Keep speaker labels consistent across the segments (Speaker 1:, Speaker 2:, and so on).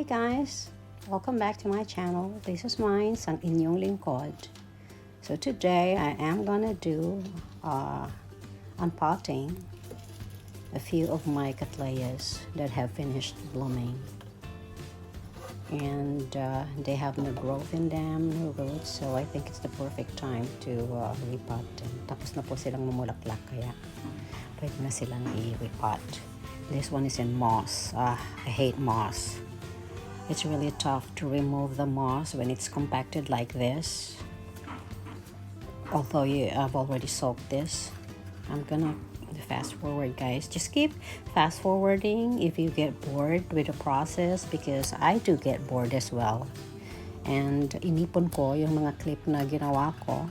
Speaker 1: guys! Welcome back to my channel. This is mine, ang inyong lingkod. So today I am gonna do unpotting a few of my cattleyas that have finished blooming. And they have no growth in them, no roots, so I think it's the perfect time to repot them. Tapos na po silang mamulaklak, kaya pwede na silang i-repot. This one is in moss. I hate moss. It's really tough to remove the moss when it's compacted like this. Although I've already soaked this. I'm gonna fast forward, guys. Just keep fast forwarding if you get bored with the process, because I do get bored as well. And inipon ko yung mga clip na ginawa ko.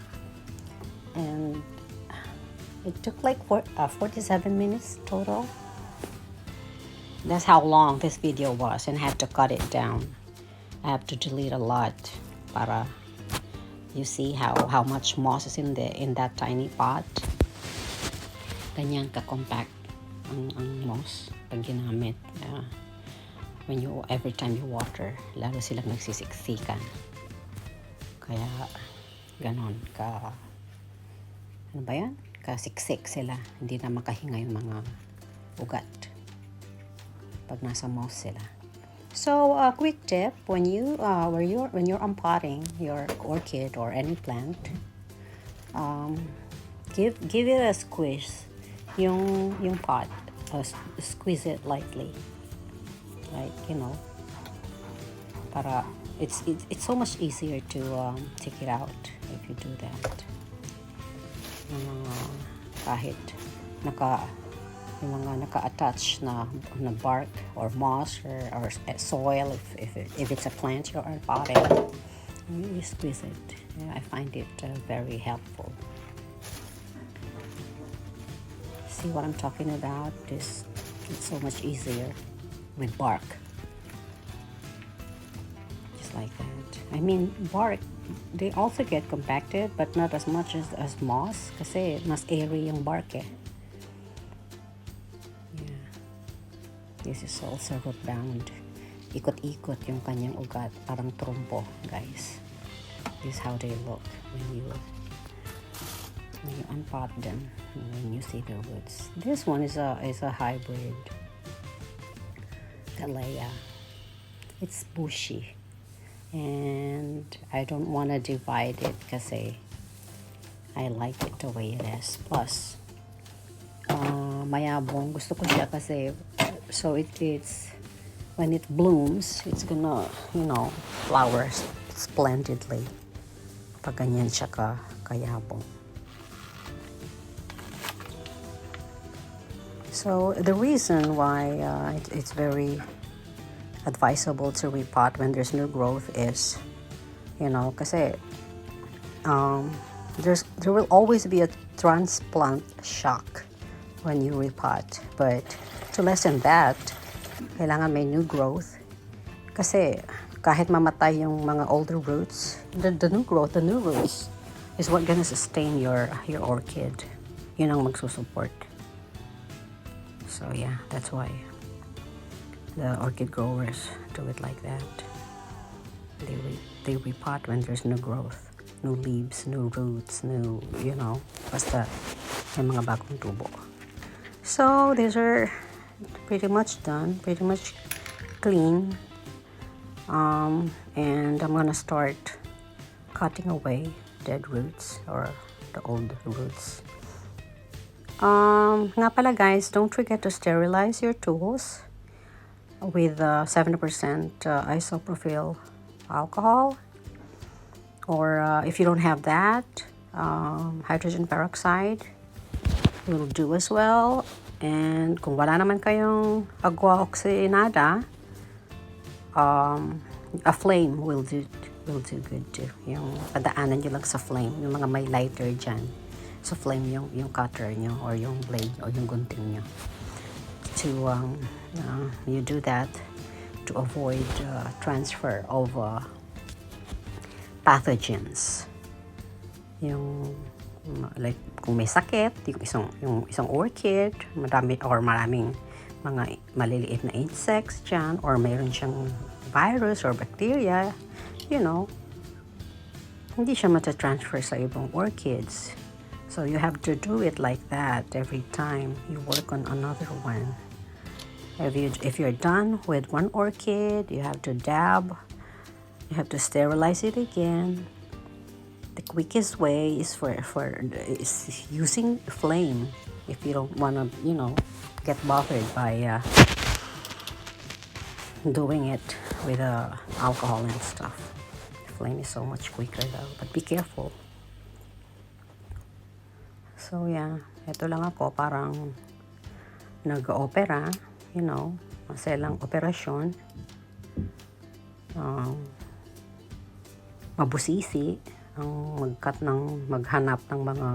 Speaker 1: And it took like 47 minutes total. That's how long this video was, and I had to cut it down. I have to delete a lot para you see how much moss is in that tiny pot. Ganyan ka-compact ang moss pag ginamit. Every time you water, lalo silang nagsisiksikan. Kaya ganon ano ba yan? Kasiksik sila. Hindi na makahinga yung mga ugat pag nasa moss sila. So a quick tip when you're unpotting your orchid or any plant, give it a squeeze. Yung pot, squeeze it lightly, like para it's so much easier to take it out if you do that. Kahit yung mga naka-attach na bark or moss or soil, if it's a plant you're unpotting, you squeeze it. I find it very helpful. See what I'm talking about? It's so much easier with bark, just like that. I mean, bark, they also get compacted, but not as much as moss, kasi mas airy yung bark eh. This is also root bound. Ikot-ikot yung kanyang ugat, parang trompo, guys. This is how they look when you unpot them, when you see the roots. This one is a hybrid Cattleya. It's bushy, and I don't want to divide it kasi I like it the way it is. Plus, mayabong. Gusto ko siya kasi so it's when it blooms, it's gonna flower splendidly pag ganyan siya kayabong. So the reason why it's very advisable to repot when there's new growth is kasi there will always be a transplant shock when you repot, but to lessen that, kailangan may new growth. Kasi kahit mamatay yung mga older roots, the new roots is what gonna sustain your orchid. Yun ang magsusupport. So yeah, that's why the orchid growers do it like that. They repot when there's no growth, no leaves, no roots, no basta may mga bagong tubo. So these are pretty much done, pretty much clean, and I'm gonna start cutting away dead roots or the old roots. Nga pala, guys, don't forget to sterilize your tools with 70% isopropyl alcohol, or if you don't have that, hydrogen peroxide will do as well. And kung wala naman kayong agua oxygenada, a flame will do good too. Yung padaanan nyo lang sa flame, yung mga may lighter dyan. So flame yung cutter nyo or yung blade or yung gunting nyo. You do that to avoid transfer of pathogens. Like kung may sakit, yung isang orchid, maraming mga maliliit na insects dyan, or mayroon siyang virus or bacteria, you know, hindi siya matatransfer sa ibang orchids. So you have to do it like that every time you work on another one. If you're done with one orchid, you have to dab. You have to sterilize it again. The quickest way is is using flame if you don't want to, you know, get bothered by doing it with alcohol and stuff. The flame is so much quicker though, but be careful. So yeah, ito lang ako parang nag-opera, you know, maselang operasyon. Mabusisi ang maghanap ng mga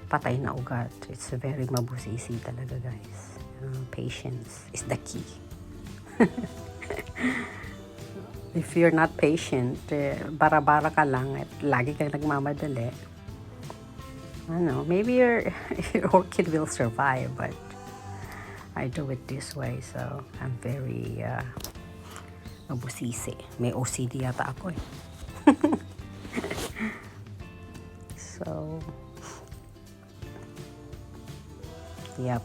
Speaker 1: patay na ugat. It's very mabusisi talaga, guys. Patience is the key. If you're not patient, bara-bara ka lang at lagi kang nagmamadali, I know, maybe your orchid will survive, but I do it this way, so I'm very mabusisi. May OCD yata ako eh. So, yep.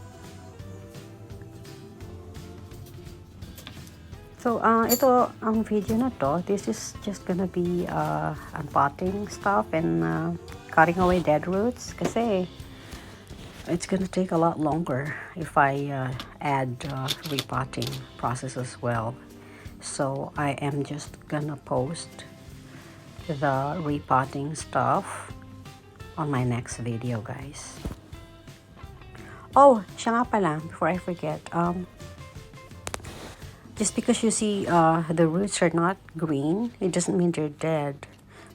Speaker 1: So, ito ang video na to. This is just gonna be unpotting stuff and cutting away dead roots kasi it's gonna take a lot longer if I add repotting process as well. So, I am just gonna post the repotting stuff on my next video, guys. Oh, siya nga pala, before I forget, just because you see the roots are not green, it doesn't mean they're dead.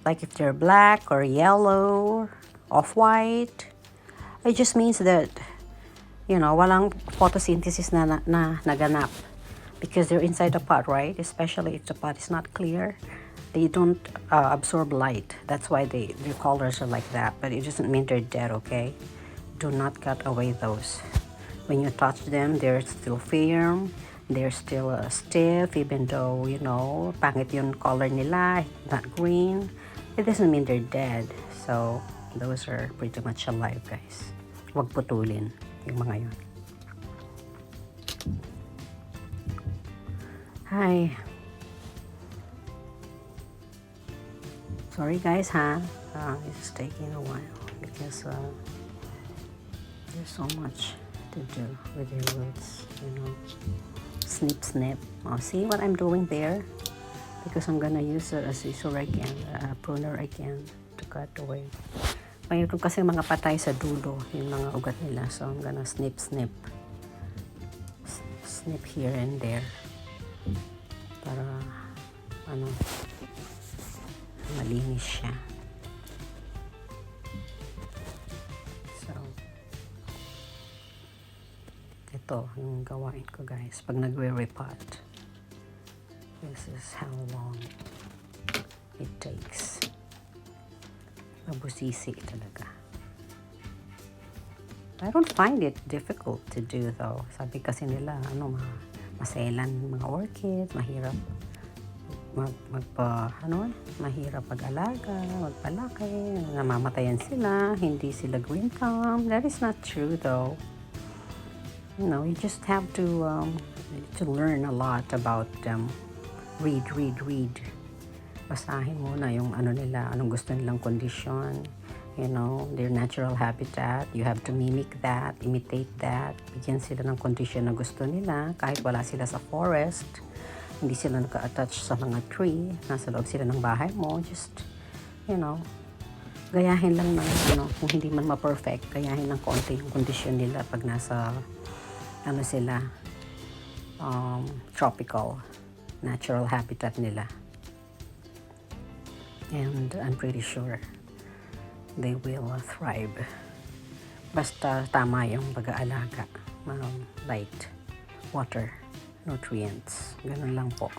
Speaker 1: Like if they're black or yellow, off-white, it just means that, you know, walang photosynthesis na naganap because they're inside the pot, right? Especially if the pot is not clear. They don't absorb light. That's why their colors are like that. But it doesn't mean they're dead, okay? Do not cut away those. When you touch them, they're still firm. They're still stiff, even though, you know, pangit yung color nila, not green. It doesn't mean they're dead. So, those are pretty much alive, guys. Huwag putulin yung mga yun. Hi. Sorry guys, it's taking a while because there's so much to do with your roots, you know. Snip, snip. Oh, see what I'm doing there? Because I'm gonna use a scissor again, a pruner again to cut away. Mayroon kasi mga patay sa dulo, yung mga ugat nila. So I'm gonna snip, snip. Snip here and there. Para, ano, malinis siya. So, ito yung gawain ko, guys. Pag nagre-repot, this is how long it takes. Mabusisi talaga. I don't find it difficult to do though. Sabi kasi nila, ano, maselan mga orchids, mahirap mahirap pag-alaga, magpalaki, namamatayan sila, hindi sila green thumb. That is not true though. You know, you just have to learn a lot about them. Read. Basahin muna yung ano nila, anong gusto nilang kondisyon. You know, their natural habitat. You have to mimic that, imitate that. Bigyan sila ng kondisyon na gusto nila kahit wala sila sa forest. Hindi sila naka-attach sa mga tree, nasa loob sila ng bahay mo, just, you know, gayahin lang ng, ano, kung hindi man ma-perfect, gayahin ng konti yung kondisyon nila pag nasa, ano sila, tropical, natural habitat nila. And I'm pretty sure they will thrive. Basta tama yung pag-aalaga, light, water, nutrients, ganun lang po.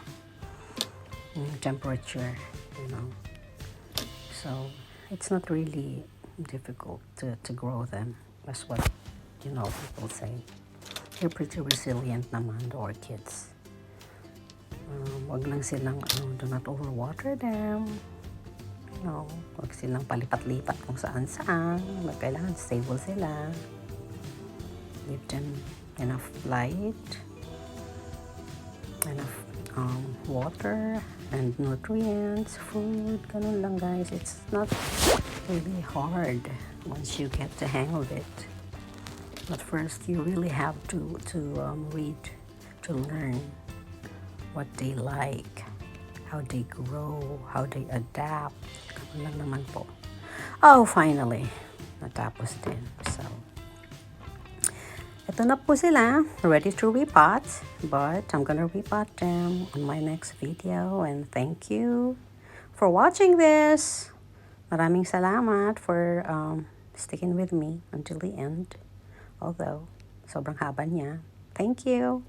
Speaker 1: Temperature, you know. So, it's not really difficult to grow them. That's what, you know, people say. They're pretty resilient naman, the orchids. Wag lang silang, do not overwater them. Wag silang palipat-lipat kung saan-saan. Kailangan stable sila. Give them enough light, enough water, and nutrients, food. Ganun lang guys. It's not really hard once you get the hang of it. But first, you really have to read, to learn what they like, how they grow, how they adapt. Ganun lang naman po. Oh, finally, natapos din. So, ito na po sila, ready to repot, but I'm gonna repot them on my next video. And thank you for watching this. Maraming salamat for sticking with me until the end. Although, sobrang haba niya. Thank you.